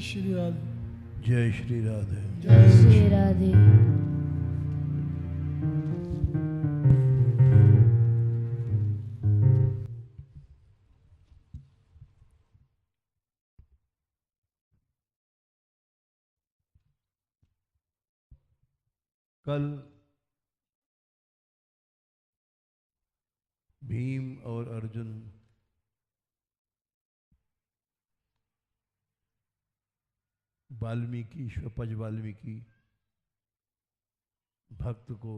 श्री राधे। जय श्री राधे। जय श्री राधे। कल भीम और अर्जुन वाल्मीकि, श्वपज वाल्मीकि भक्त को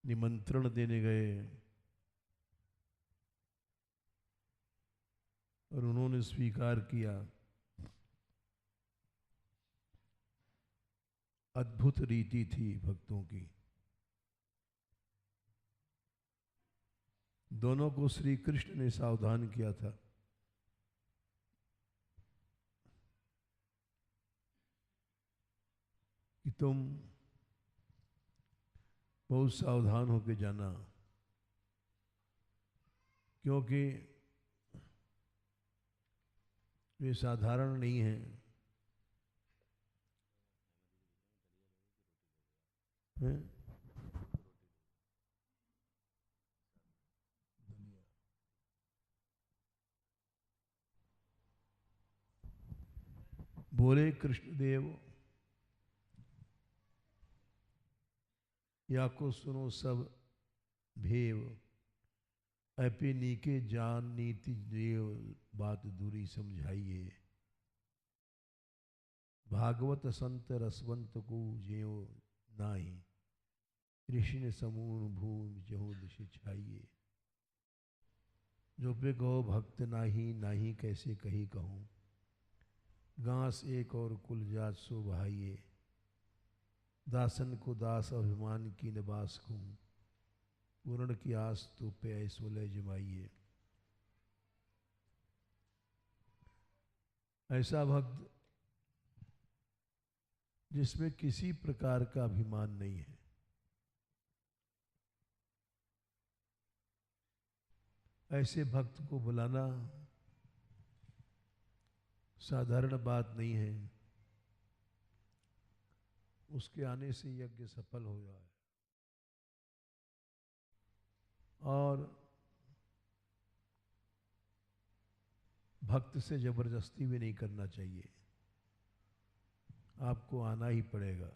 निमंत्रण देने गए और उन्होंने स्वीकार किया। अद्भुत रीति थी भक्तों की। दोनों को श्री कृष्ण ने सावधान किया था कि तुम बहुत सावधान होकर जाना, क्योंकि वे साधारण नहीं हैं। बोले कृष्णदेव, या को सुनो सब भेव, अपे नीके जान नीति देव, बात दूरी समझाइए। भागवत संत रसवंत को ज्यो नाही, ऋषि ने समूह भूमि जहूँ दिश छाइए। जो पे कहो भक्त नाही, नाही कैसे कही कहूँ, घास एक और कुल जात सो भाइये। दासन को दास अभिमान की निवास को, पूर्ण की आस तो पे ऐसो ले जमाइए। ऐसा भक्त जिसमें किसी प्रकार का अभिमान नहीं है, ऐसे भक्त को बुलाना साधारण बात नहीं है। उसके आने से यज्ञ सफल हो जाए। और भक्त से जबरदस्ती भी नहीं करना चाहिए, आपको आना ही पड़ेगा।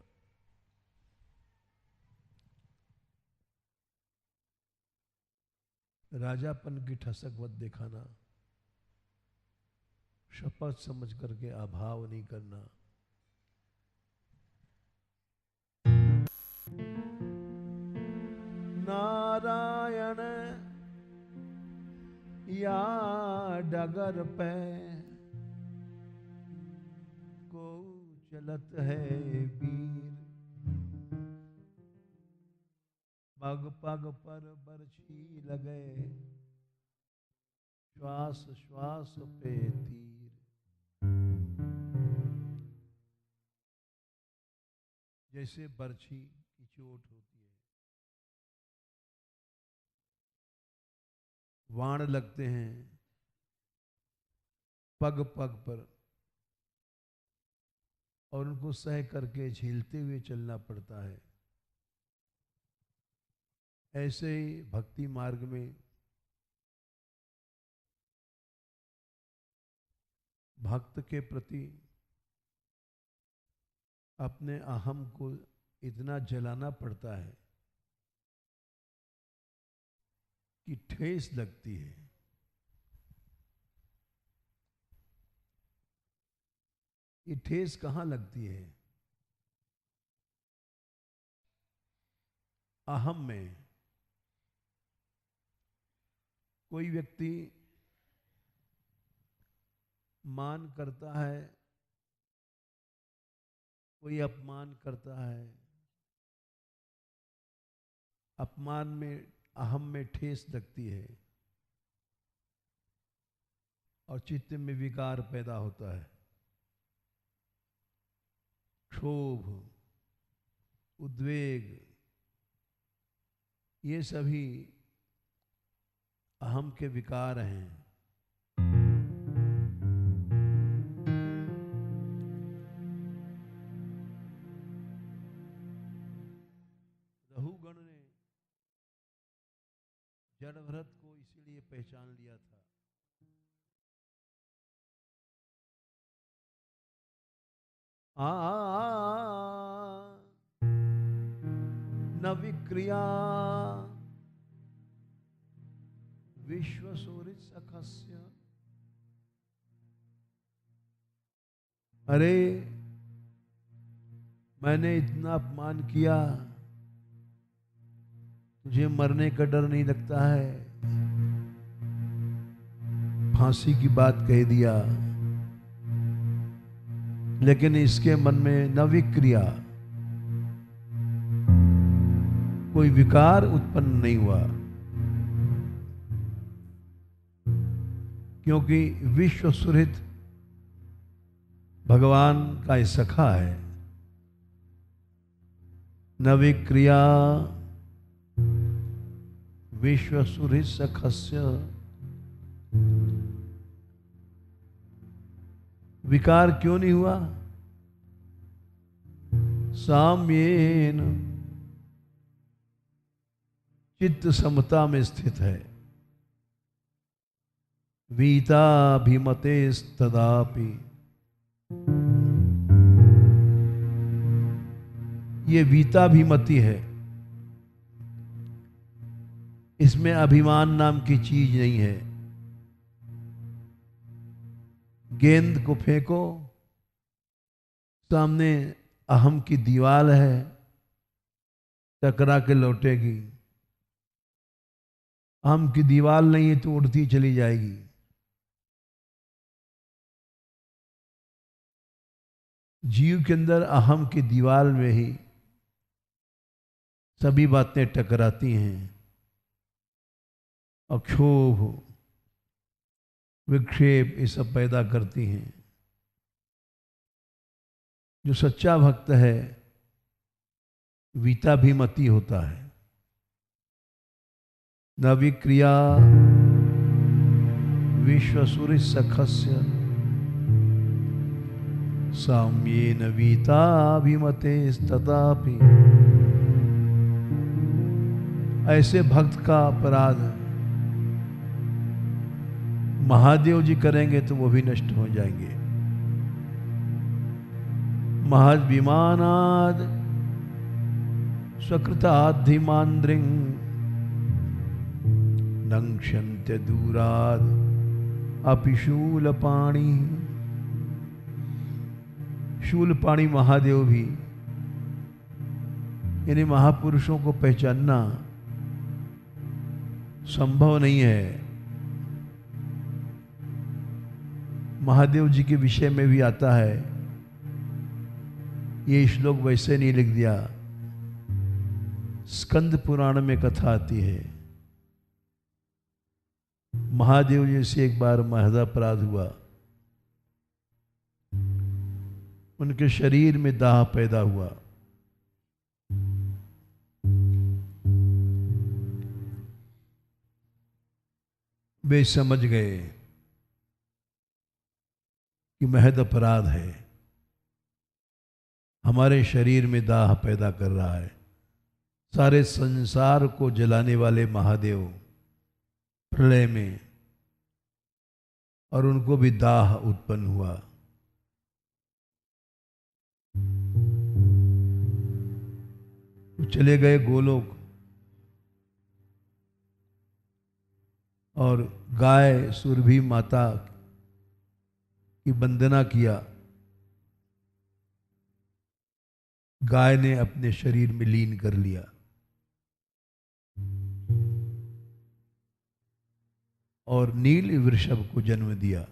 राजापन की ठसक मत दिखाना, शपथ समझ करके अभाव नहीं करना। नारायण या डगर पे को चलत है वीर, पग पग पर बरछी लगे, श्वास श्वास पे तीर। जैसे बरछी की चोट होती है, वाण लगते हैं पग पग पर, और उनको सह करके झेलते हुए चलना पड़ता है। ऐसे ही भक्ति मार्ग में भक्त के प्रति अपने अहम को इतना जलाना पड़ता है कि ठेस लगती है। ये ठेस कहाँ लगती है? अहम में। कोई व्यक्ति मान करता है, कोई अपमान करता है। अपमान में, अहम में ठेस लगती है और चित्त में विकार पैदा होता है। क्षोभ, उद्वेग, ये सभी अहम के विकार हैं। भृगुगण ने जड़ भरत को इसीलिए पहचान लिया था। न विक्रिया विश्वसूरित सखस्य। अरे मैंने इतना अपमान किया, तुझे मरने का डर नहीं लगता है? फांसी की बात कह दिया, लेकिन इसके मन में न विक्रिया, कोई विकार उत्पन्न नहीं हुआ, क्योंकि विश्व सुहृद भगवान का सखा है। न विक्रिया विश्व सुहृद सखस्य। विकार क्यों नहीं हुआ? साम्येन, चित्त समता में स्थित है। वीताभिमते तदापि, ये वीताभिमति है, इसमें अभिमान नाम की चीज नहीं है। गेंद को फेंको, सामने अहम की दीवार है, टकरा के लौटेगी। अहम की दीवार नहीं है तो उड़ती चली जाएगी। जीव के अंदर अहम की दीवार में ही सभी बातें टकराती हैं, अक्षोभ विक्षेप ये सब पैदा करती हैं। जो सच्चा भक्त है वीताभिमति होता है। न विक्रिया विश्वसूरि सखस्य, साम्येन वीताभिमते तथापि। ऐसे भक्त का अपराध महादेव जी करेंगे तो वो भी नष्ट हो जाएंगे। महद विमानाद स्वकृताधिमांद्रिंग नंक्षन्त्य दूराद अपि शूलपाणि। शूलपाणि महादेव भी, यानी महापुरुषों को पहचानना संभव नहीं है। महादेव जी के विषय में भी आता है, ये श्लोक वैसे नहीं लिख दिया, स्कंद पुराण में कथा आती है। महादेव जी से एक बार महदापराध हुआ, उनके शरीर में दाह पैदा हुआ। वे समझ गए कि महद अपराध है, हमारे शरीर में दाह पैदा कर रहा है। सारे संसार को जलाने वाले महादेव प्रलय में, और उनको भी दाह उत्पन्न हुआ। चले गए गोलोक और गाय सुरभि माता की वंदना किया। गाय ने अपने शरीर में लीन कर लिया। और नील वृषभ को जन्म दिया।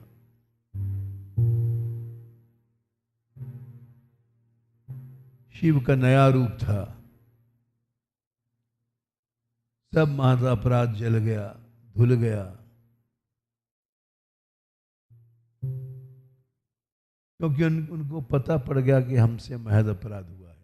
शिव का नया रूप था। सब महद अपराध जल गया, धुल गया, क्योंकि उनको पता पड़ गया कि हमसे महद अपराध हुआ है।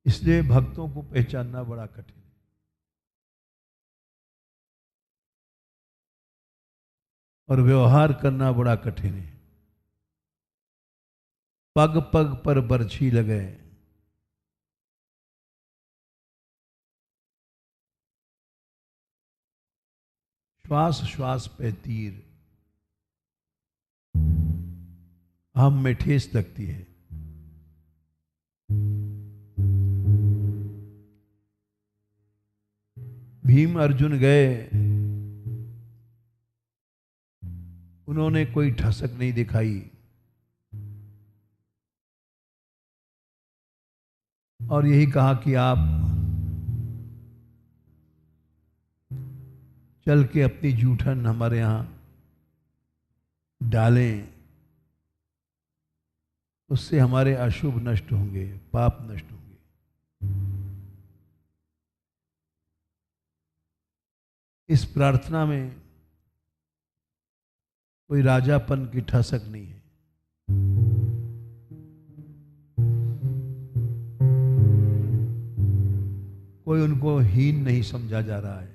इसलिए भक्तों को पहचानना बड़ा कठिन है। और व्यवहार करना बड़ा कठिन है। पग पग पर बरछी लगे, श्वास श्वास पे तीर, हम में ठेस लगती है। भीम अर्जुन गए, उन्होंने कोई ठसक नहीं दिखाई और यही कहा कि आप चल के अपनी जूठन हमारे यहां डालें, उससे हमारे अशुभ नष्ट होंगे, पाप नष्ट होंगे। इस प्रार्थना में कोई राजापन की ठसक नहीं है। कोई उनको हीन नहीं समझा जा रहा है।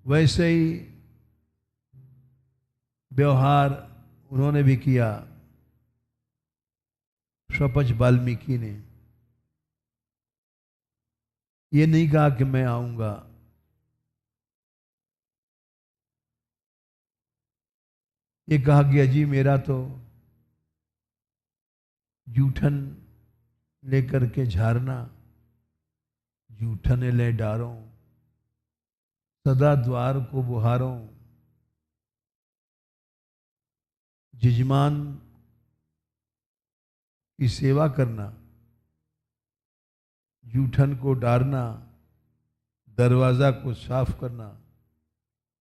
वैसे ही व्यवहार उन्होंने भी किया। स्वपच वाल्मीकि ने ये नहीं कहा कि मैं आऊंगा, ये कहा कि अजी मेरा तो जूठन लेकर के झारना, जूठन ले डारो, सदा द्वार को बुहारो, जजमान की सेवा करना, जूठन को डारना, दरवाजा को साफ करना,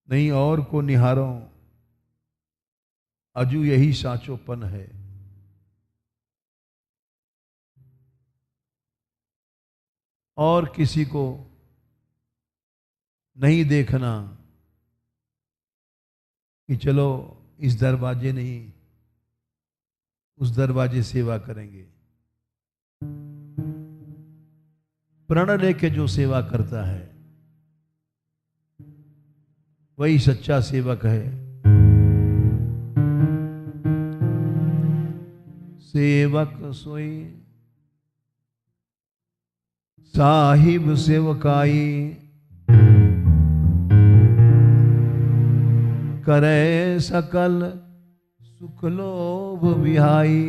नहीं और को निहारो, अजू यही साचोपन है। और किसी को नहीं देखना कि चलो इस दरवाजे नहीं उस दरवाजे सेवा करेंगे। प्रण लेके जो सेवा करता है वही सच्चा सेवक है। सेवक सोई साहिब सेवकाई, करे सकल सुख लोभ विहाई।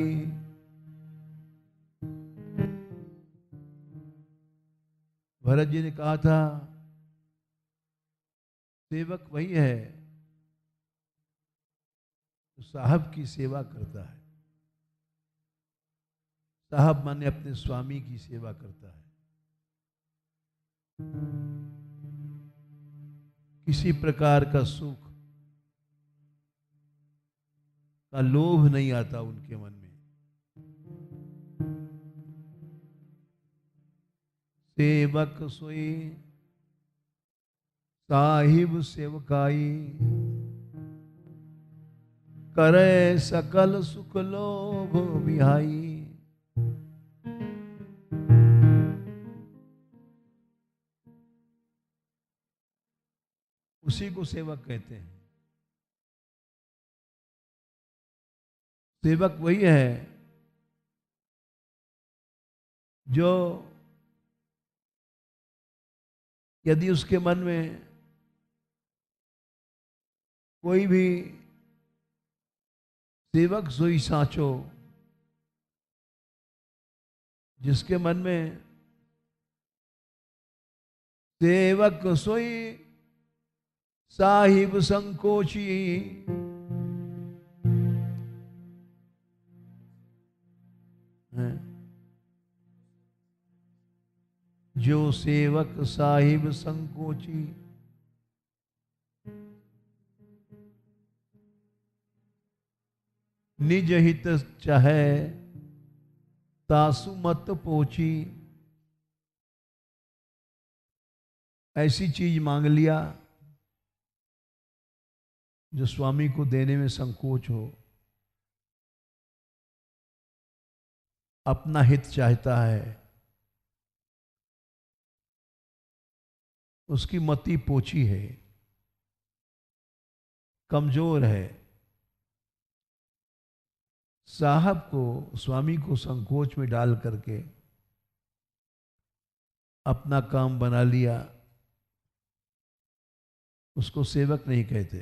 भरत जी ने कहा था सेवक वही है जो साहब की सेवा करता है। साहब माने अपने स्वामी की सेवा करता है। किसी प्रकार का सुख का लोभ नहीं आता उनके मन में। सेवक सोई साहिब सेवकाई, करे सकल सुख लोभ विहाई। उसी को सेवक कहते हैं। सेवक वही है जो यदि उसके मन में कोई भी सेवक सोई साचो, जिसके मन में सेवक सोई साहिब संकोची, जो सेवक साहिब संकोची, निज हित चाहे तासु मत पोची। ऐसी चीज मांग लिया जो स्वामी को देने में संकोच हो, अपना हित चाहता है, उसकी मति पोची है, कमजोर है। साहब को, स्वामी को संकोच में डाल करके अपना काम बना लिया, उसको सेवक नहीं कहते।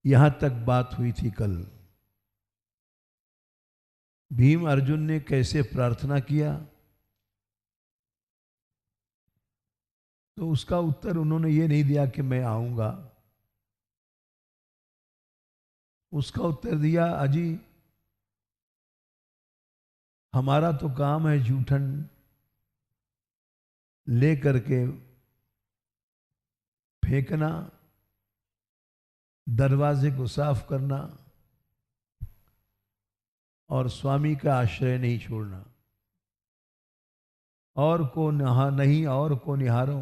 यहां तक बात हुई थी कल। भीम अर्जुन ने कैसे प्रार्थना किया, तो उसका उत्तर उन्होंने ये नहीं दिया कि मैं आऊंगा। उसका उत्तर दिया, अजी हमारा तो काम है जूठन ले करके फेंकना, दरवाजे को साफ करना और स्वामी का आश्रय नहीं छोड़ना। और को नहीं और को निहारो,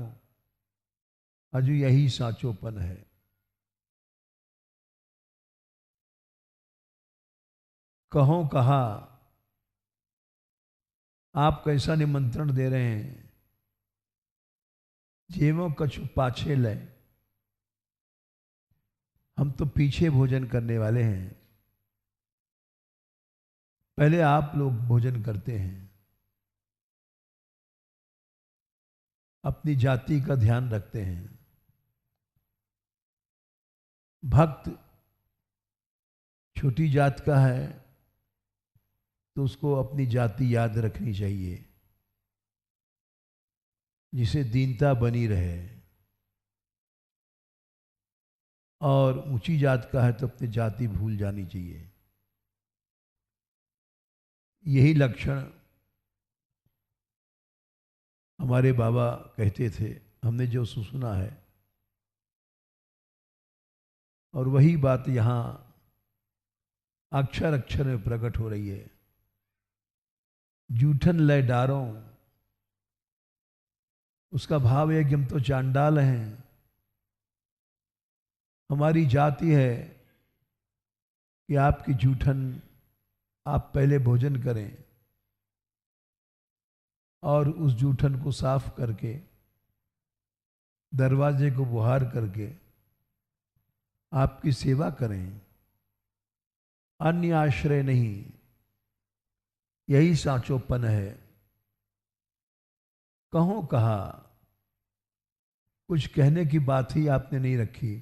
अजू यही साचोपन है। कहो कहा, आप कैसा निमंत्रण दे रहे हैं। जेवो कछु पाछे ले, हम तो पीछे भोजन करने वाले हैं, पहले आप लोग भोजन करते हैं। अपनी जाति का ध्यान रखते हैं। भक्त छोटी जात का है तो उसको अपनी जाति याद रखनी चाहिए, जिसे दीनता बनी रहे। और ऊंची जात का है तो अपनी जाति भूल जानी चाहिए। यही लक्षण हमारे बाबा कहते थे, हमने जो सुना है, और वही बात यहाँ अक्षर अक्षर में प्रकट हो रही है। जूठन लय डारों, उसका भाव है कि हम तो चांडाल हैं, हमारी जाति है कि आपकी जूठन आप पहले भोजन करें और उस जूठन को साफ करके दरवाजे को बुहार करके आपकी सेवा करें, अन्य आश्रय नहीं। यही साचोपन है। कहो कहा, कुछ कहने की बात ही आपने नहीं रखी।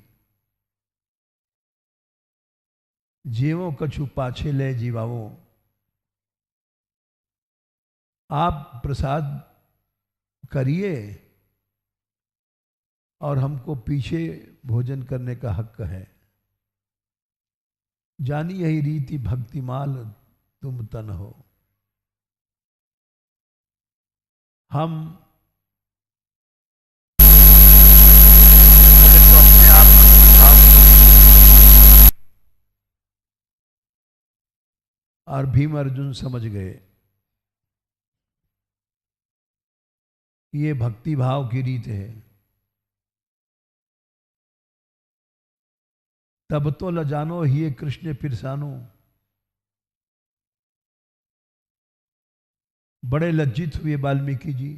जीवों कछु पाछे ले जीवाओ, आप प्रसाद करिए और हमको पीछे भोजन करने का हक है। जानी यही रीति भक्तिमाल तुम तन हो। हम और भीम अर्जुन समझ गए ये भक्ति भाव की रीत है। तब तो ल जानो ही कृष्ण पिरसानो। बड़े लज्जित हुए वाल्मीकि जी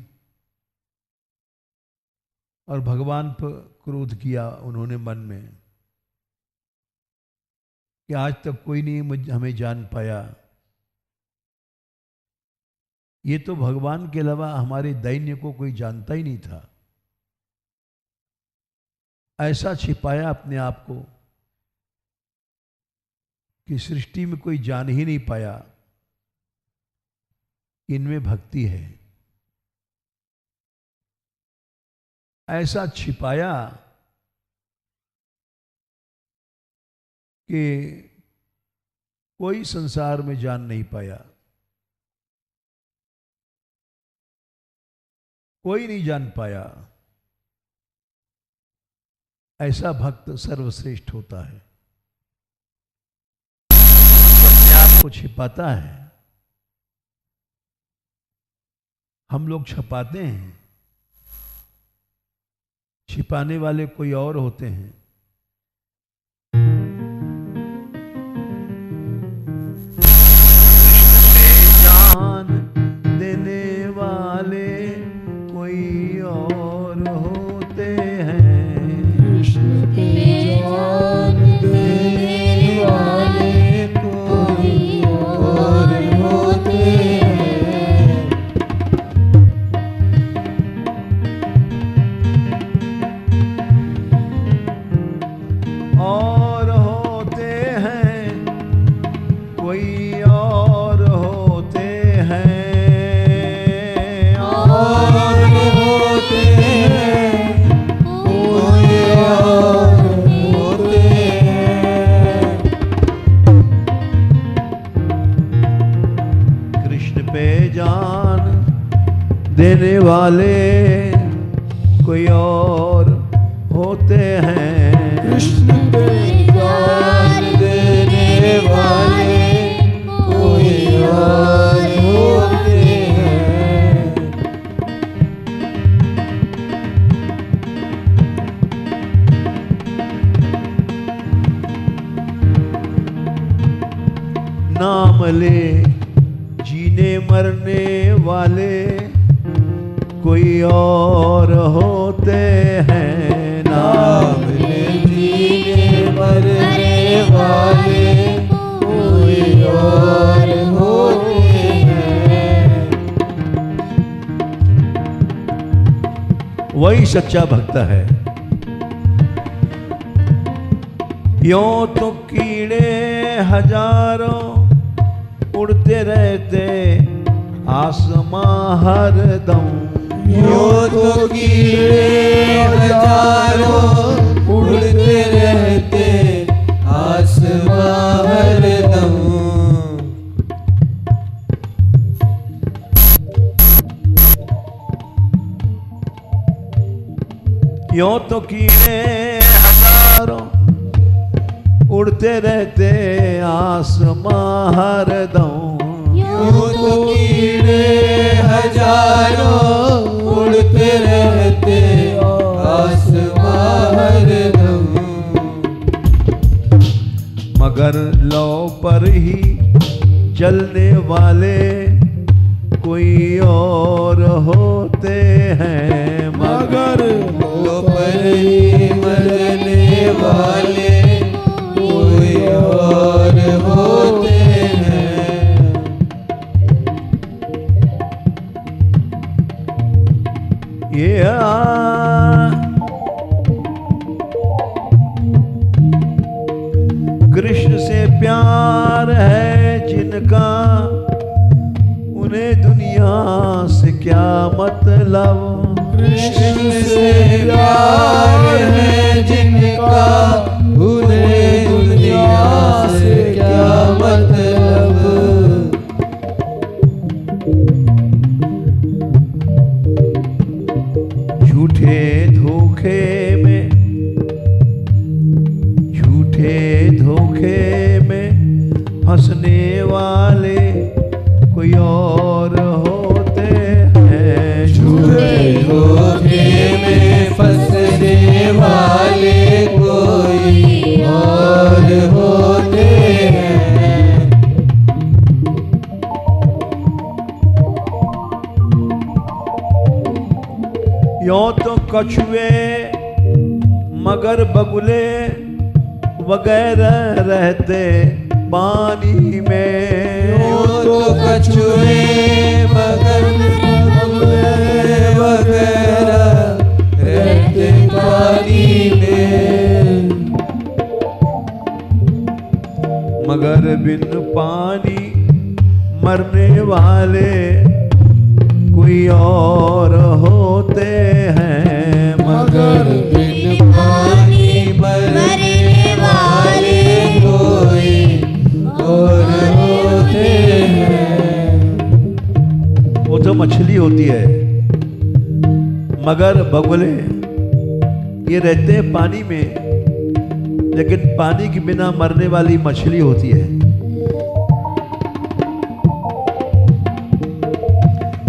और भगवान पर क्रोध किया उन्होंने मन में कि आज तक कोई नहीं हमें जान पाया। ये तो भगवान के अलावा हमारे दैन्य को कोई जानता ही नहीं था। ऐसा छिपाया अपने आप को कि सृष्टि में कोई जान ही नहीं पाया इनमें भक्ति है। ऐसा छिपाया कि कोई संसार में जान नहीं पाया, कोई नहीं जान पाया। ऐसा भक्त सर्वश्रेष्ठ होता है, अपने आप को छिपाता है। हम लोग छपाते हैं, छिपाने वाले कोई और होते हैं। पे जान देने वाले कोई और होते हैं। कृष्ण पे जान देने वाले कोई और होते हैं। नाम ले जीने मरने वाले कोई और होते हैं। नाम ले जीने मरने वाले कोई और होते हैं। वही सच्चा भक्त है। यों तो कीड़े हजारों उड़ते रहते आसमां हरदम। यों तो कीड़े हजारों उड़ते रहते आसमां हरदम। यों तो कीड़े हजारों उड़ते रहते आसमां हरदम। यों तो कीड़े हजारों उड़ते रहते आसमां हरदम। मगर लौ पर ही चलने वाले कोई और होते हैं। मगर लौ पर ही मरने वाले कोई और होते हैं। ये कृष्ण से प्यार है जिनका उन्हें दुनिया से क्या मतलब। कृष्ण से प्यार है जिनका उन्हें दुनिया से क्या मतलब। झूठे धोखे में फंसने वाले कोई और होते हैं। झूठे धोखे में फंसने वाले कोई और होते हैं। यों तो कछुए मगर बगुले वगैरह रहते पानी में। यों तो कछुए मगर बगुले वगैरह रहते पानी में। मगर बिन पानी मरने वाले कोई और होते हैं। मगर बिन पानी मरने वाले कोई और होते हैं। वो तो मछली होती है, मगर बगुले ये रहते हैं पानी में, लेकिन पानी के बिना मरने वाली मछली होती है।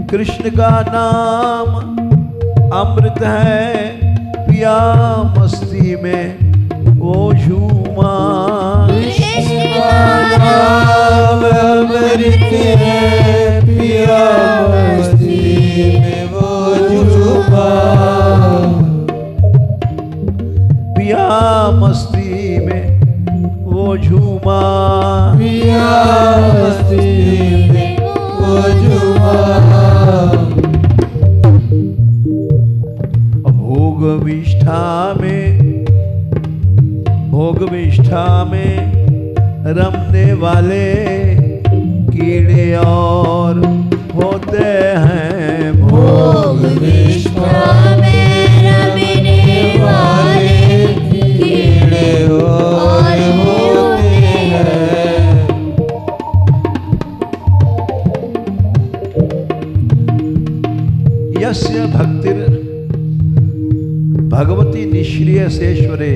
कृष्ण का नाम अमृत है, पिया मस्ती में वो झूमा। कृष्ण का नाम अमृत है, पिया मस्ती में वो झूमा। पिया मस्ती में वो झूमा। पिया मस्ती में वो झूमा। भोग विष्ठा में रमने वाले कीड़े और होते हैं। भोग विष्ठा में यस्य भक्तिर भगवती निश्रिय सेश्वरे।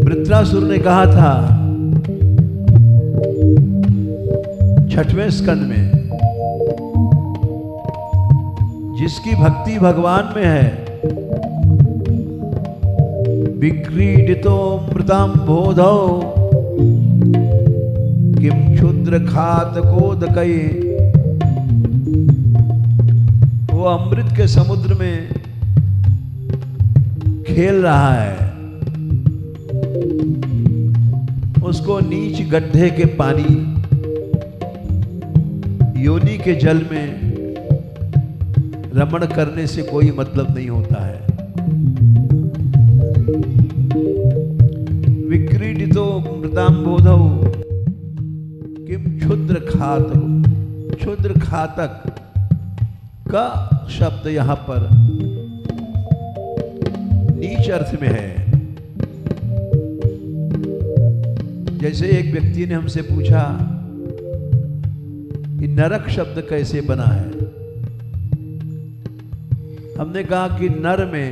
वृत्रासुर ने कहा था 6वें स्कंद में, जिसकी भक्ति भगवान में है, विक्रीडितो मृतांबोधौ किम क्षुद्र खातकोदकये। वो अमृत के समुद्र में खेल रहा है, उसको नीच गड्ढे के पानी, योनि के जल में रमण करने से कोई मतलब नहीं होता है। विक्रीडितो मृतांबोधौ किम क्षुद्र खातक। क्षुद्र खातक का शब्द यहां पर नीच अर्थ में है। जैसे एक व्यक्ति ने हमसे पूछा कि नरक शब्द कैसे बना है। हमने कहा कि नर में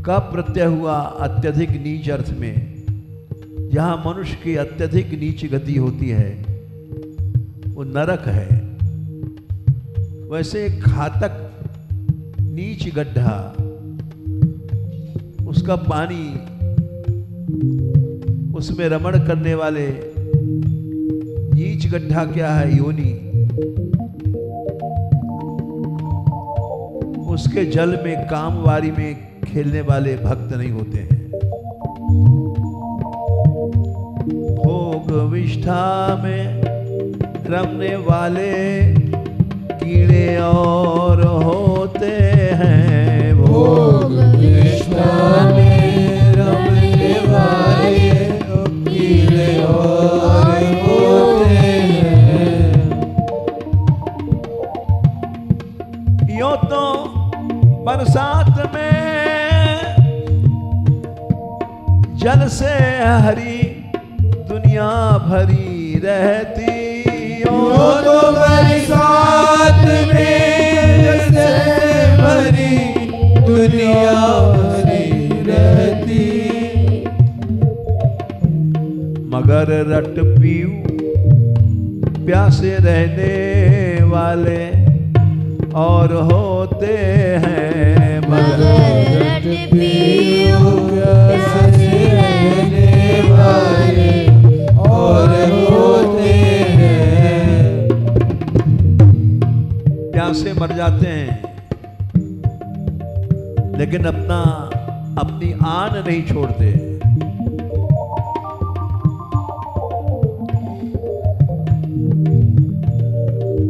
का प्रत्यय हुआ अत्यधिक नीच अर्थ में, जहां मनुष्य की अत्यधिक नीच गति होती है वो नरक है। वैसे घातक नीच गड्ढा, उसका पानी, उसमें रमण करने वाले नीच गड्ढा क्या है? योनि। उसके जल में कामवारी में खेलने वाले भक्त नहीं होते हैं। भोग विष्ठा में रमने वाले कीड़े और होते हैं। भोग विष्ठा में रमने वाले कीड़े और होते हैं। यो तो बरसात में जल से हरी दुनिया भरी रहती। यो तो बरसात में जल से भरी दुनिया भरी रहती। मगर रट पीऊ प्यासे रहने वाले और होते हैं। मगर रट पीऊ प्यासे रहने वाले और होते हैं। प्यासे मर जाते हैं लेकिन अपनी आन नहीं छोड़ते।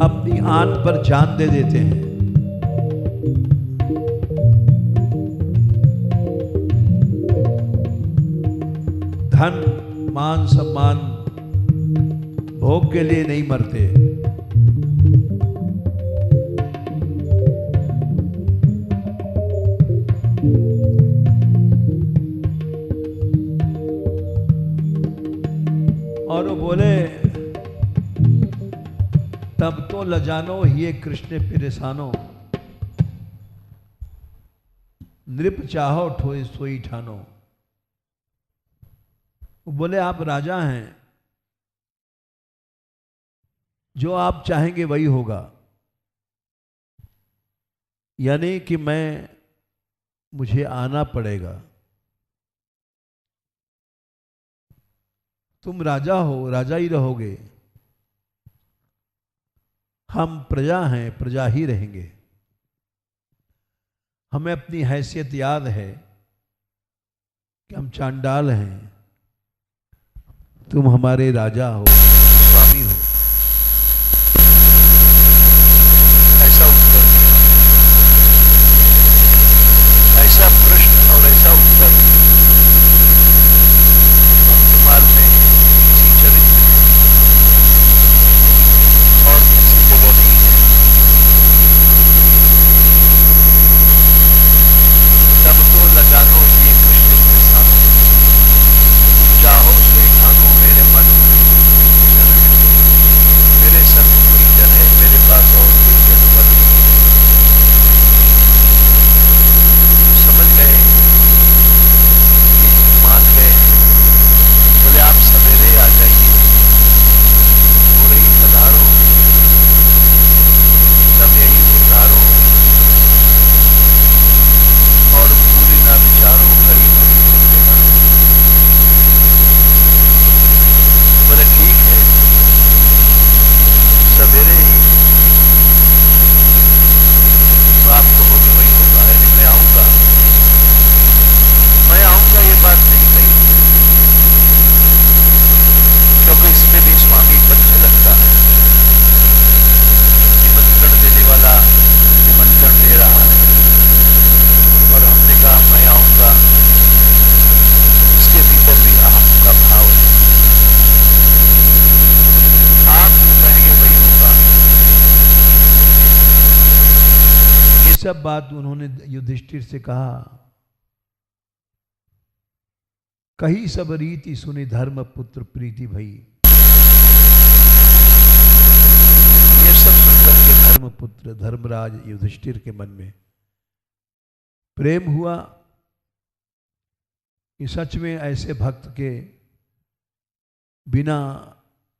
अपनी आन पर जान दे देते हैं। धन मान सम्मान भोग के लिए नहीं मरते। और वो बोले तब तो लजानो ये कृष्ण पिरसानो, नृप चाहो ठोए सोई ठानो। वो बोले आप राजा हैं, जो आप चाहेंगे वही होगा। यानी कि मुझे आना पड़ेगा। तुम राजा हो, राजा ही रहोगे। हम प्रजा हैं, प्रजा ही रहेंगे। हमें अपनी हैसियत याद है कि हम चांडाल हैं, तुम हमारे राजा हो, स्वामी हो। ऐसा उत्तर दिया, ऐसा प्रश्न और ऐसा उत्तर समाज में किसी चरित्र और किसी जगह नहीं है। तब तो लगानो ये कृष्ण प्रसाद, चाहो सोई ठानो मेरे मन। सब बात उन्होंने युधिष्ठिर से कहा। कही सब रीति सुनी धर्म पुत्र प्रीति भई। ये सब सुनकर के धर्म पुत्र धर्मराज युधिष्ठिर के मन में प्रेम हुआ कि सच में ऐसे भक्त के बिना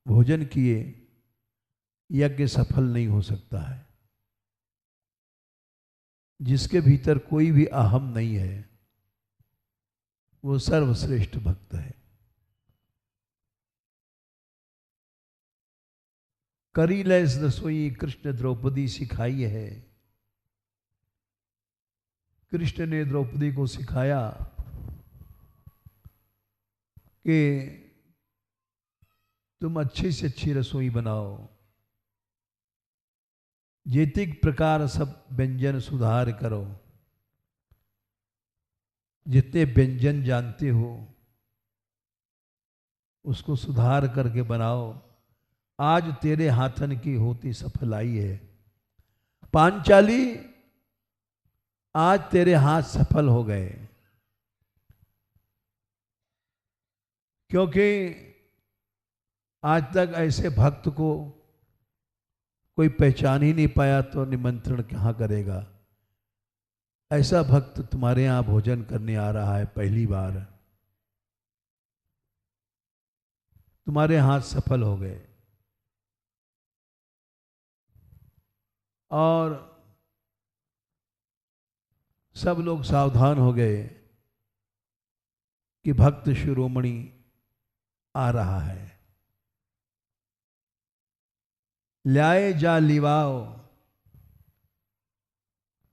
भोजन किए यज्ञ सफल नहीं हो सकता है। जिसके भीतर कोई भी अहम नहीं है वो सर्वश्रेष्ठ भक्त है। करी लैस रसोई कृष्ण द्रौपदी सिखाई है। कृष्ण ने द्रौपदी को सिखाया कि तुम अच्छी से अच्छी रसोई बनाओ, जेतिक प्रकार सब व्यंजन सुधार करो। जितने व्यंजन जानते हो उसको सुधार करके बनाओ। आज तेरे हाथन की होती सफलाई है। पांचाली आज तेरे हाथ सफल हो गए, क्योंकि आज तक ऐसे भक्त को कोई पहचान ही नहीं पाया तो निमंत्रण कहाँ करेगा। ऐसा भक्त तुम्हारे यहाँ भोजन करने आ रहा है पहली बार, तुम्हारे हाथ सफल हो गए। और सब लोग सावधान हो गए कि भक्त शिरोमणि आ रहा है। ल्याए जा लिवाओ।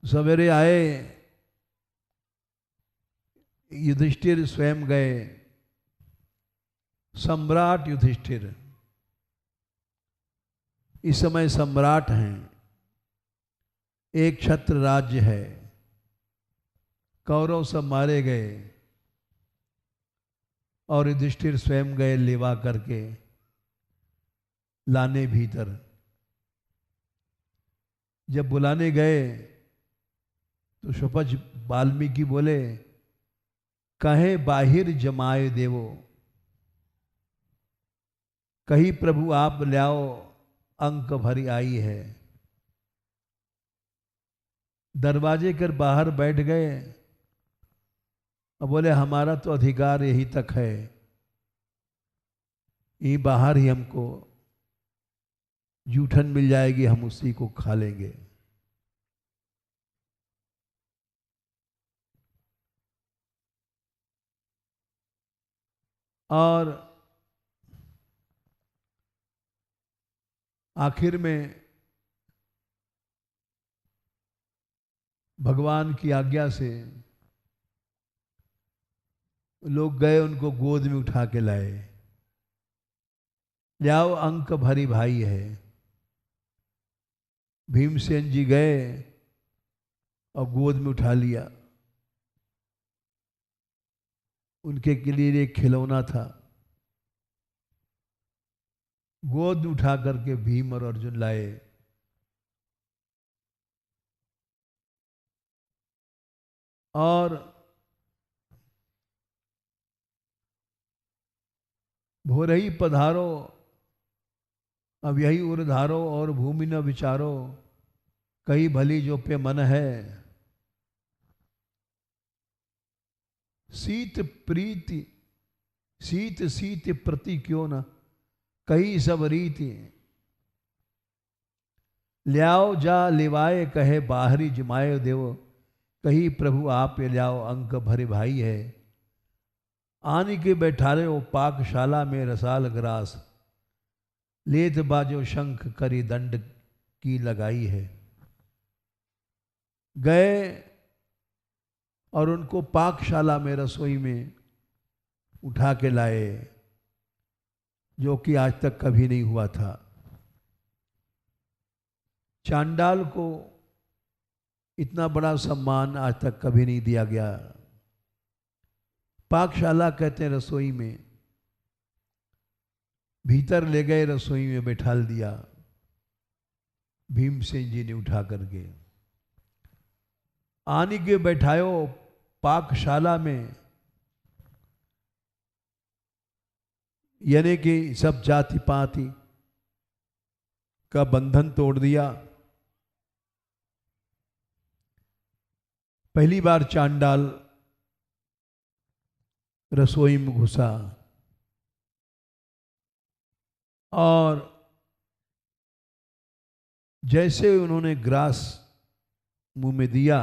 सवेरे आए, युधिष्ठिर स्वयं गए। सम्राट युधिष्ठिर इस समय सम्राट हैं। एक क्षत्र राज्य है। कौरव सब मारे गए और युधिष्ठिर स्वयं गए लेवा करके लाने भीतर। जब बुलाने गए तो शपथ वाल्मीकि बोले, कहे बाहिर जमाए देवो। कही प्रभु आप लाओ अंक भरी आई है। दरवाजे कर बाहर बैठ गए और बोले हमारा तो अधिकार यही तक है, यहीं बाहर ही हमको जूठन मिल जाएगी, हम उसी को खा लेंगे। और आखिर में भगवान की आज्ञा से लोग गए, उनको गोद में उठा के लाए। लाओ अंक भरी भाई है। भीमसेन जी गए और गोद में उठा लिया। उनके लिए एक खिलौना था। गोद में उठा करके भीम और अर्जुन लाए। और भोरही पधारो, अब यही उर्धारो और भूमि न विचारो। कई भली जो पे मन है। शीत प्रीति शीत शीत प्रति क्यों न कई सब रीति। ल्याओ जा लिवाए कहे बाहरी जमाए देव। कही प्रभु आप ल्याओ अंक भरे भाई है। आनी के बैठारे ओ पाकशाला में रसाल ग्रास। लेत बाजो शंख करी दंड की लगाई है। गए और उनको पाकशाला में रसोई में उठा के लाए, जो कि आज तक कभी नहीं हुआ था। चांडाल को इतना बड़ा सम्मान आज तक कभी नहीं दिया गया। पाकशाला कहते हैं रसोई में। भीतर ले गए, रसोई में बैठाल दिया भीमसेन जी ने उठा करके। आनी के बैठायो पाकशाला में, यानी कि सब जाति पाति का बंधन तोड़ दिया। पहली बार चांडाल रसोई में घुसा और जैसे उन्होंने ग्रास मुंह में दिया,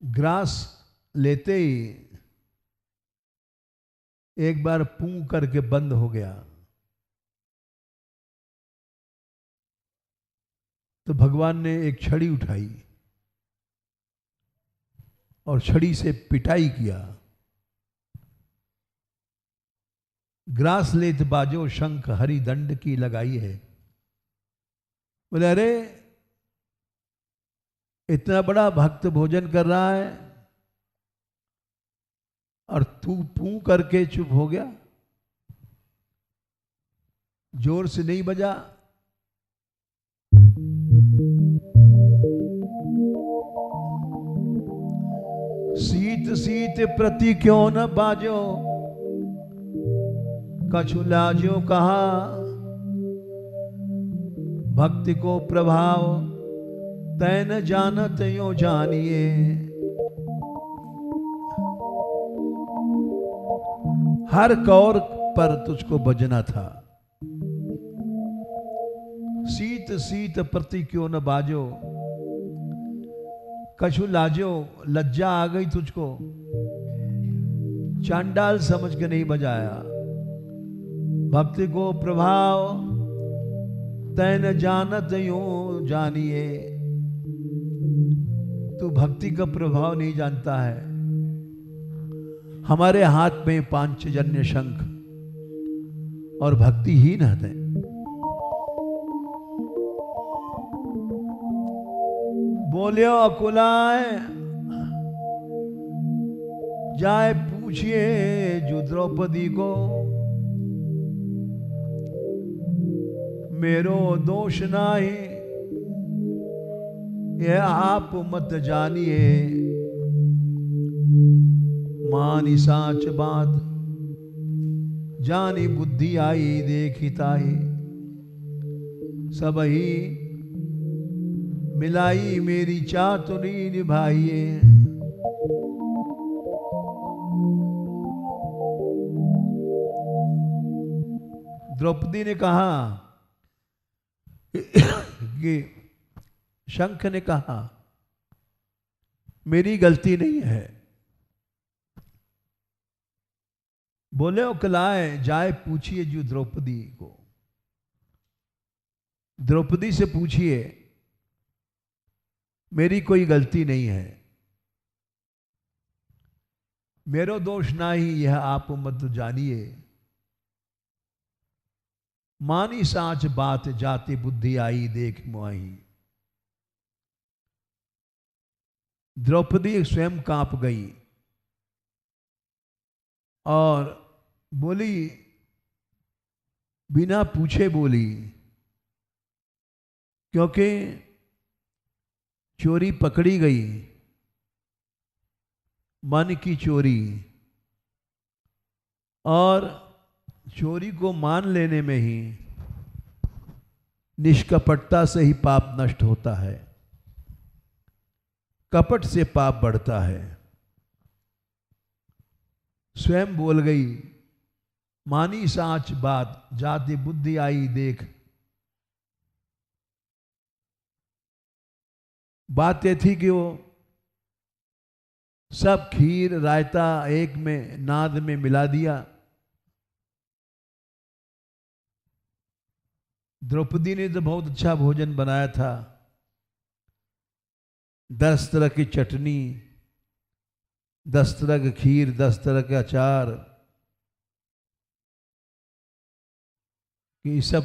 ग्रास लेते ही एक बार पूं करके बंद हो गया। तो भगवान ने एक छड़ी उठाई और छड़ी से पिटाई किया। ग्रास लेत बाजो शंख हरि दंड की लगाई है। बोले अरे इतना बड़ा भक्त भोजन कर रहा है और तू पू करके चुप हो गया, जोर से नहीं बजा। सीत सीत प्रति क्यों न बाजो, कछु लाजो कहा, भक्ति को प्रभाव तै न जानत यो जानिए। हर कौर पर तुझको बजना था। सीत सीत प्रति क्यों न बाजो, कछु लाजो, लज्जा आ गई तुझको, चांडाल समझ के नहीं बजाया। भक्ति को प्रभाव तै न जानत यूं जानिए, तू भक्ति का प्रभाव नहीं जानता है। हमारे हाथ में पांचजन्य शंख और भक्तिहीन है। बोलियो अकुलाए जाए पूछिए जो द्रौपदी को, मेरो दोष नाही यह आप मत जानिए। मानी साच बात जानी बुद्धि आई देखिताई, सब ही मिलाई मेरी चातुरी निभाइए। द्रौपदी ने कहा कि शंख ने कहा मेरी गलती नहीं है। बोले उकलाए जाए पूछिए जो द्रौपदी को, द्रौपदी से पूछिए मेरी कोई गलती नहीं है। मेरो दोष ना ही यह आप मत जानिए। मानी साच बात जाति बुद्धि आई देख मुआई। द्रौपदी स्वयं कांप गई और बोली, बिना पूछे बोली, क्योंकि चोरी पकड़ी गई, मन की चोरी, और चोरी को मान लेने में ही निष्कपटता से ही पाप नष्ट होता है, कपट से पाप बढ़ता है। स्वयं बोल गई, मानी साच बात जाति बुद्धि आई देख। बात यह थी कि वो सब खीर रायता एक में नाद में मिला दिया। द्रौपदी ने तो बहुत अच्छा भोजन बनाया था, 10 तरह की चटनी, 10 तरह की खीर, 10 तरह के अचार, कि सब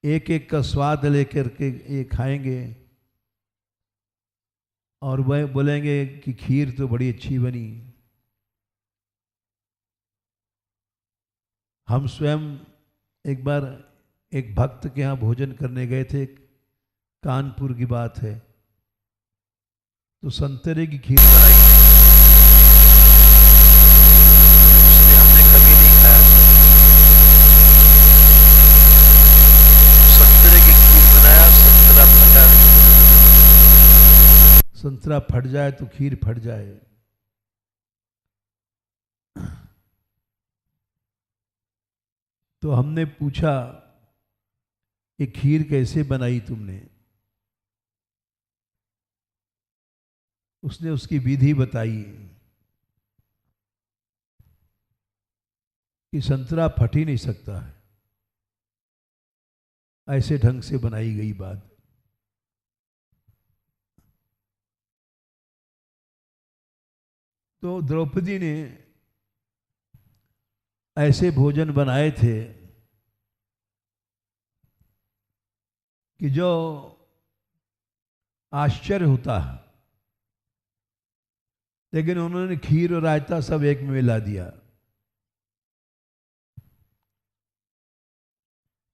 एक एक का स्वाद लेकर के ये खाएंगे और वह बोलेंगे कि खीर तो बड़ी अच्छी बनी। हम स्वयं एक बार एक भक्त के यहाँ भोजन करने गए थे, कानपुर की बात है, तो संतरे की खीर बनाई, उसने हमने कभी नहीं खाया। संतरे की खीर बनाया, संतरा फटा नहीं। संतरा फट जाए तो खीर फट जाए। तो हमने पूछा ये खीर कैसे बनाई तुमने? उसने उसकी विधि बताई कि संतरा फट ही नहीं सकता है, ऐसे ढंग से बनाई गई बात। तो द्रौपदी ने ऐसे भोजन बनाए थे कि जो आश्चर्य होता है, लेकिन उन्होंने खीर और रायता सब एक में मिला दिया।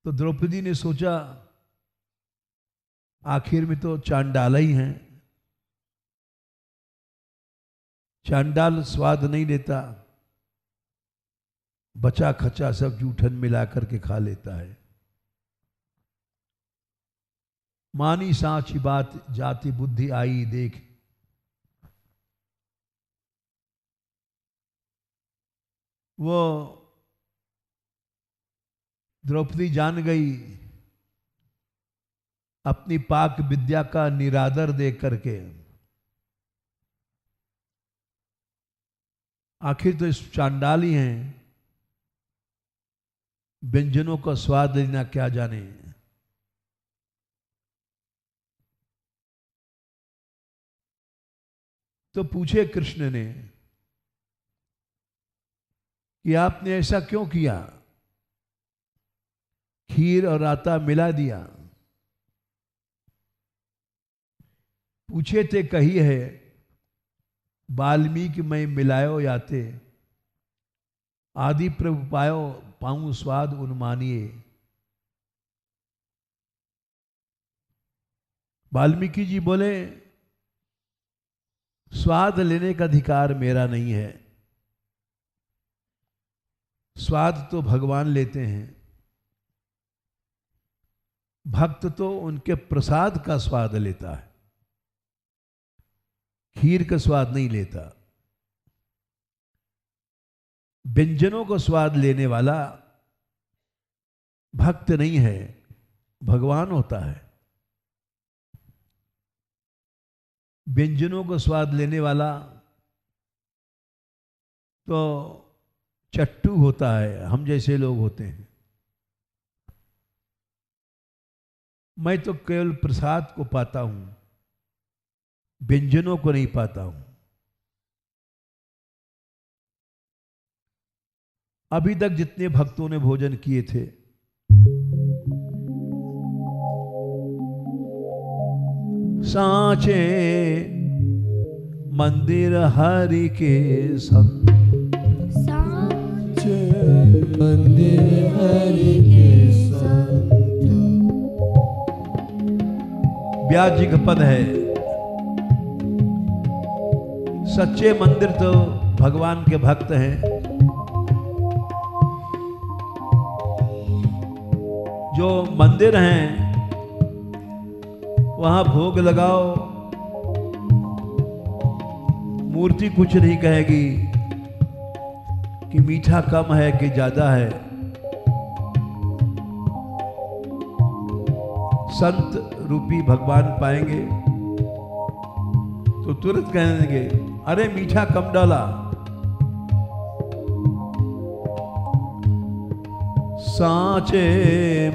तो द्रौपदी ने सोचा आखिर में तो चांडाला ही हैं, चांडाल स्वाद नहीं लेता, बचा खचा सब जूठन मिला करके खा लेता है। मानी साची बात जाति बुद्धि आई देख। वो द्रौपदी जान गई अपनी पाक विद्या का निरादर देख करके। आखिर तो इस चांडाली हैं, व्यंजनों का स्वाद लेना क्या जाने। तो पूछे कृष्ण ने कि आपने ऐसा क्यों किया, खीर और आटा मिला दिया? पूछे थे कही है वाल्मीकि में मिलायो याते, आदि प्रभु पायो पाऊं स्वाद उन्मानिए। वाल्मीकि जी बोले स्वाद लेने का अधिकार मेरा नहीं है, स्वाद तो भगवान लेते हैं, भक्त तो उनके प्रसाद का स्वाद लेता है, खीर का स्वाद नहीं लेता। व्यंजनों को स्वाद लेने वाला भक्त नहीं है, भगवान होता है। व्यंजनों को स्वाद लेने वाला तो चट्टू होता है, हम जैसे लोग होते हैं। मैं तो केवल प्रसाद को पाता हूं, व्यंजनों को नहीं पाता हूं। अभी तक जितने भक्तों ने भोजन किए थे, सांचे मंदिर हरि के संग, सांचे मंदिर हरि के संग। व्याजिक पद है। सच्चे मंदिर तो भगवान के भक्त हैं, जो मंदिर हैं वहां भोग लगाओ, मूर्ति कुछ नहीं कहेगी कि मीठा कम है कि ज्यादा है। संत रूपी भगवान पाएंगे तो तुरंत कह देंगे अरे मीठा कम डाला। सांचे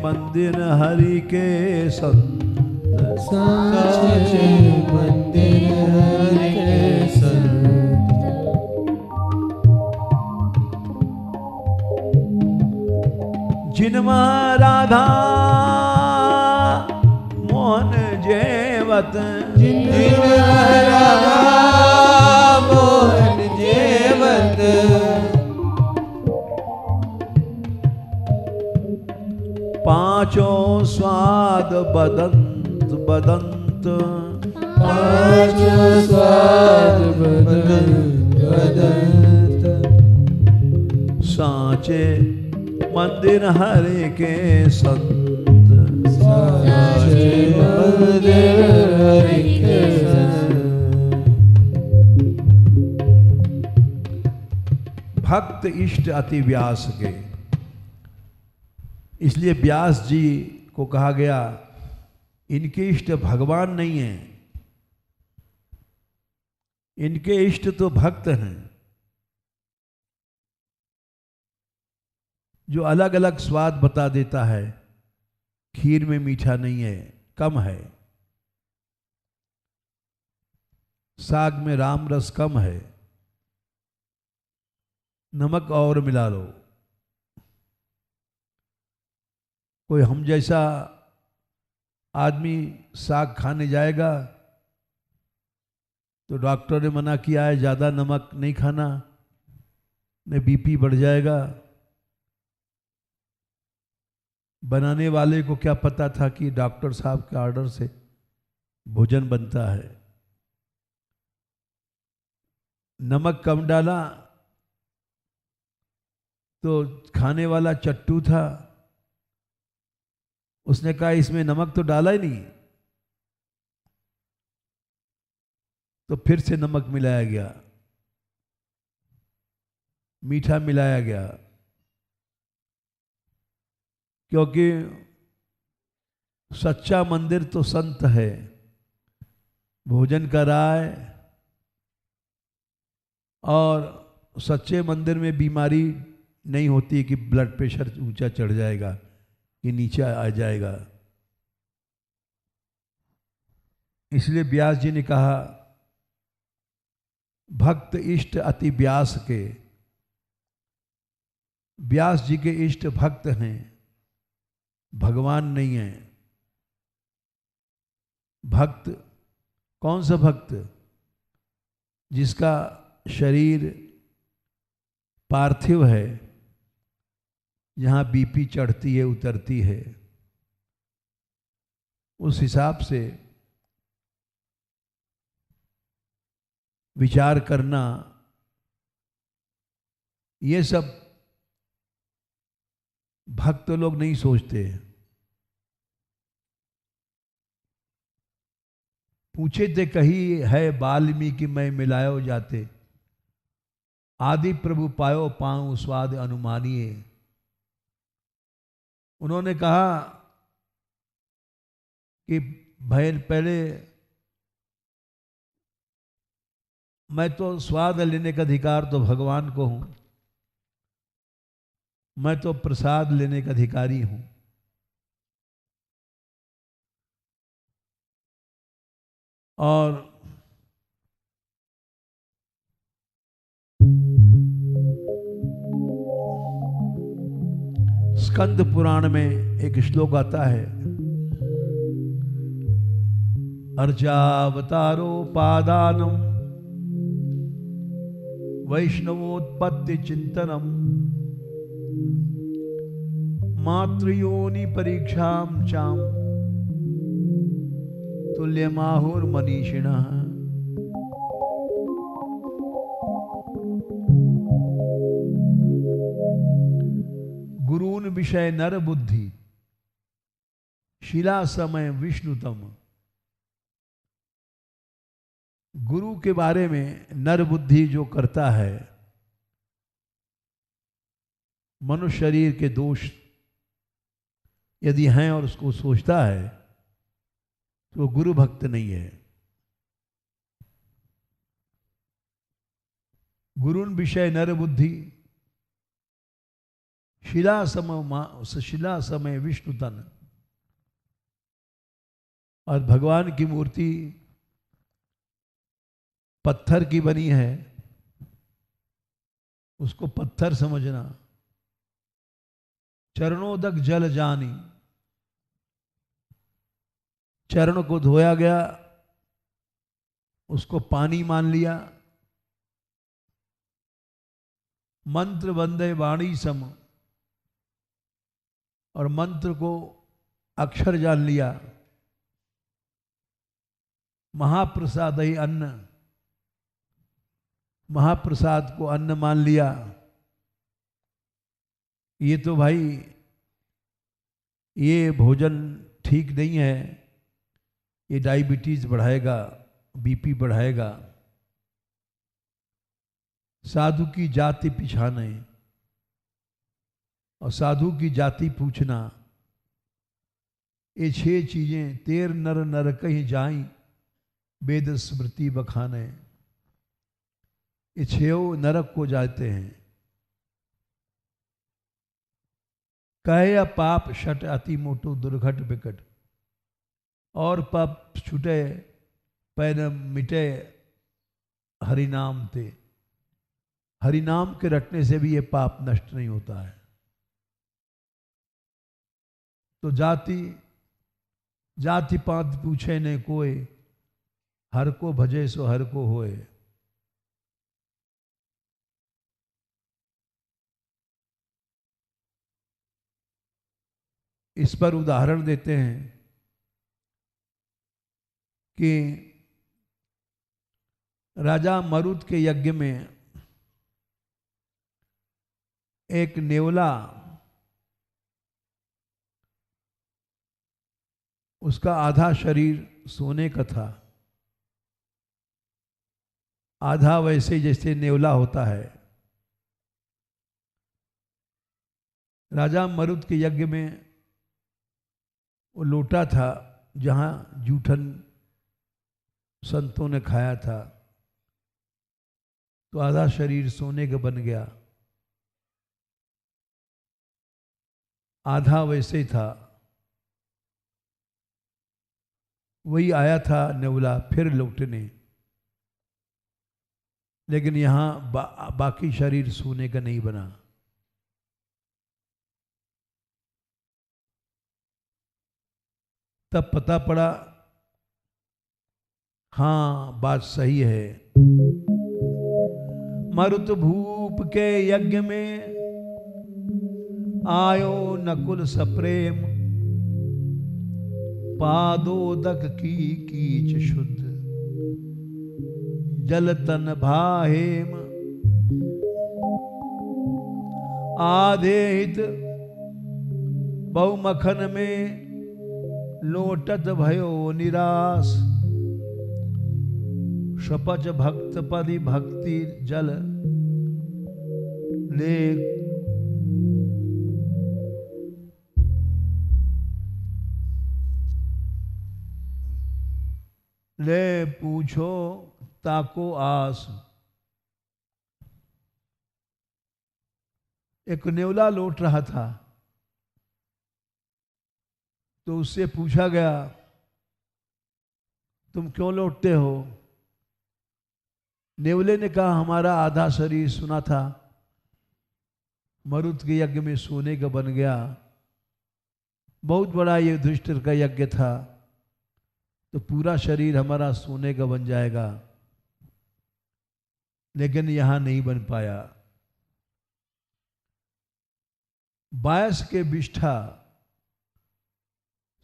मंदिर हरि के संत, सांचे मंदिर हरि के संत। जिनमा राधा मोहन जेवत, जिनमा राधा मोहन जेवत। पांचों स्वाद बदंत बदंत, पांच स्वाद बदंत बदंत, सांचे मंदिर हरे के संत, साचे मंदिर हरि के संत। भक्त इष्ट अति व्यास के, इसलिए व्यास जी को कहा गया इनके इष्ट भगवान नहीं है, इनके इष्ट तो भक्त हैं, जो अलग अलग स्वाद बता देता है। खीर में मीठा नहीं है, कम है, साग में राम रस कम है, नमक और मिला लो। कोई हम जैसा आदमी साग खाने जाएगा तो डॉक्टर ने मना किया है ज़्यादा नमक नहीं खाना, नहीं बीपी बढ़ जाएगा। बनाने वाले को क्या पता था कि डॉक्टर साहब के ऑर्डर से भोजन बनता है। नमक कम डाला तो खाने वाला चट्टू था, उसने कहा इसमें नमक तो डाला ही नहीं, तो फिर से नमक मिलाया गया, मीठा मिलाया गया, क्योंकि सच्चा मंदिर तो संत है, भोजन कराए, और सच्चे मंदिर में बीमारी नहीं होती कि ब्लड प्रेशर ऊंचा चढ़ जाएगा कि नीचे आ जाएगा। इसलिए व्यास जी ने कहा भक्त इष्ट अति व्यास के, व्यास जी के इष्ट भक्त हैं, भगवान नहीं है। भक्त कौन सा भक्त? जिसका शरीर पार्थिव है, जहाँ बीपी चढ़ती है उतरती है, उस हिसाब से विचार करना, ये सब भक्त लोग नहीं सोचते। पूछे थे कही है वाल्मीकि मैं मिलायो जाते, आदि प्रभु पायो पाऊं स्वाद अनुमानिए। उन्होंने कहा कि भाई पहले मैं तो स्वाद लेने का अधिकार तो भगवान को हूं, मैं तो प्रसाद लेने का अधिकारी हूं। और स्कंद पुराण में एक श्लोक आता है, अर्चावतारो पादानम वैष्णवोत्पत्ति चिंतनम मातृयोनि परीक्षाम चाम तुल्यमाहुर मनीषिणः। गुरून विषय नर बुद्धि शिला समय विष्णुतम। गुरु के बारे में नर बुद्धि जो करता है, मनुष्य शरीर के दोष यदि हैं और उसको सोचता है तो गुरु भक्त नहीं है। गुरुन विषय नर बुद्धि शिला समय विष्णु तन। और भगवान की मूर्ति पत्थर की बनी है, उसको पत्थर समझना। चरणोदक जल जानी, चरण को धोया गया उसको पानी मान लिया। मंत्र वंदे वाणी सम, और मंत्र को अक्षर जान लिया, महाप्रसाद ही अन्न, महाप्रसाद को अन्न मान लिया, ये तो भाई ये भोजन ठीक नहीं है, ये डायबिटीज बढ़ाएगा, बीपी बढ़ाएगा। साधु की जाति पिछाने और साधु की जाति पूछना, ये 6 चीजें तेर नर नर कहीं जाई वेद स्मृति बखाने, ये 6 नरक को जाते हैं। कहे या पाप शट अति मोटो दुर्घट विकट, और पाप छूटे पैन मिटे हरिनाम ते, हरिनाम के रटने से भी ये पाप नष्ट नहीं होता है। तो जाति जाति पात पूछे ने कोय, हर को भजे सो हर को होए। इस पर उदाहरण देते हैं कि राजा मरुत के यज्ञ में एक नेवला, उसका आधा शरीर सोने का था, आधा वैसे जैसे नेवला होता है। राजा मरुत के यज्ञ में वो लोटा था जहाँ जूठन संतों ने खाया था, तो आधा शरीर सोने का बन गया, आधा वैसे था। वही आया था नेवला फिर लौटने, लेकिन यहाँ बाकी शरीर सोने का नहीं बना। तब पता पड़ा हाँ बात सही है। मरुत भूप के यज्ञ में आयो नकुल सप्रेम, पादोदक की कीच शुद्ध, जल तन भाहेम। आधे हित बहुमखन में लोटत भयो निराश, शपच भक्त पदि भक्ति जल ले। ले पूछो ताको आस। एक नेवला लौट रहा था, तो उससे पूछा गया तुम क्यों लौटते हो? नेवले ने कहा हमारा आधा शरीर सुना था, मरुत के यज्ञ में सोने का बन गया, बहुत बड़ा ये युधिष्ठिर का यज्ञ था, तो पूरा शरीर हमारा सोने का बन जाएगा, लेकिन यहां नहीं बन पाया। बायस के विष्ठा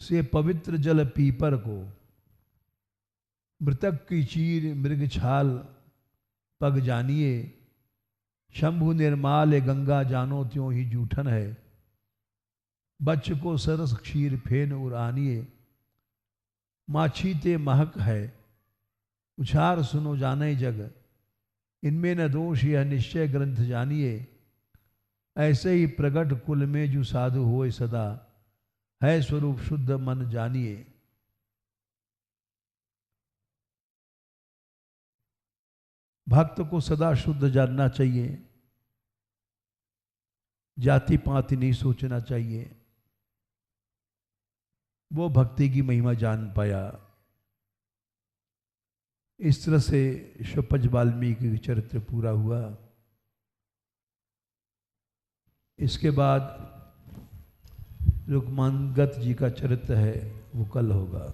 से पवित्र जल पीपर को, मृतक की चीर मृग छाल पग जानिए, शंभु निर्माल गंगा जानो त्यों ही जूठन है, बच्च को सरस क्षीर फेन उरानिए, माछी ते महक है उछार सुनो जाने जग, इनमें न दोष यह निश्चय ग्रंथ जानिए, ऐसे ही प्रगट कुल में जो साधु होए सदा, है स्वरूप शुद्ध मन जानिए। भक्त को सदा शुद्ध जानना चाहिए, जाति पाति नहीं सोचना चाहिए। वो भक्ति की महिमा जान पाया। इस तरह से शपज वाल्मीकि का चरित्र पूरा हुआ। इसके बाद रुक्मांगद जी का चरित्र है, वो कल होगा।